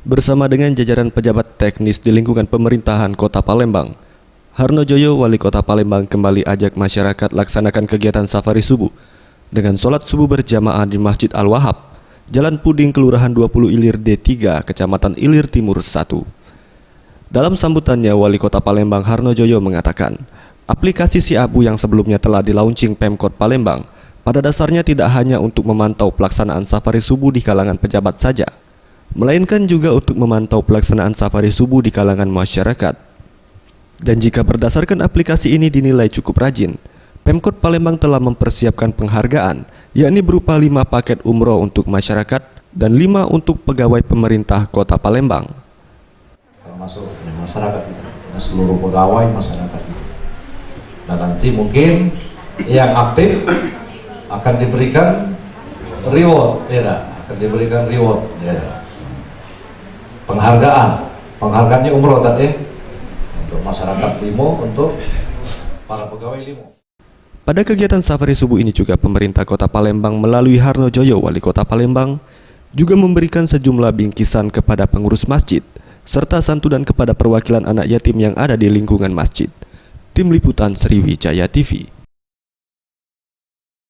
Bersama dengan jajaran pejabat teknis di lingkungan pemerintahan Kota Palembang, Harno Joyo, Wali Kota Palembang, kembali ajak masyarakat laksanakan kegiatan safari subuh dengan sholat subuh berjamaah di Masjid Al-Wahab, Jalan Puding, Kelurahan 20 Ilir D3, Kecamatan Ilir Timur 1. Dalam sambutannya, Wali Kota Palembang Harno Joyo mengatakan, aplikasi Si Abu yang sebelumnya telah di-launching Pemkot Palembang pada dasarnya tidak hanya untuk memantau pelaksanaan safari subuh di kalangan pejabat saja, melainkan juga untuk memantau pelaksanaan safari subuh di kalangan masyarakat. Dan jika berdasarkan aplikasi ini dinilai cukup rajin, Pemkot Palembang telah mempersiapkan penghargaan, yakni berupa 5 paket umroh untuk masyarakat dan 5 untuk pegawai pemerintah Kota Palembang. Termasuk masyarakat kita, seluruh pegawai masyarakat kita. Dan nanti mungkin yang aktif akan diberikan reward, akan diberikan reward, penghargaannya umroh tadi untuk masyarakat Limo, untuk para pegawai Limo. Pada kegiatan safari subuh ini juga pemerintah Kota Palembang melalui Harno Joyo, Wali Kota Palembang, juga memberikan sejumlah bingkisan kepada pengurus masjid serta santunan kepada perwakilan anak yatim yang ada di lingkungan masjid. Tim Liputan Sriwijaya TV.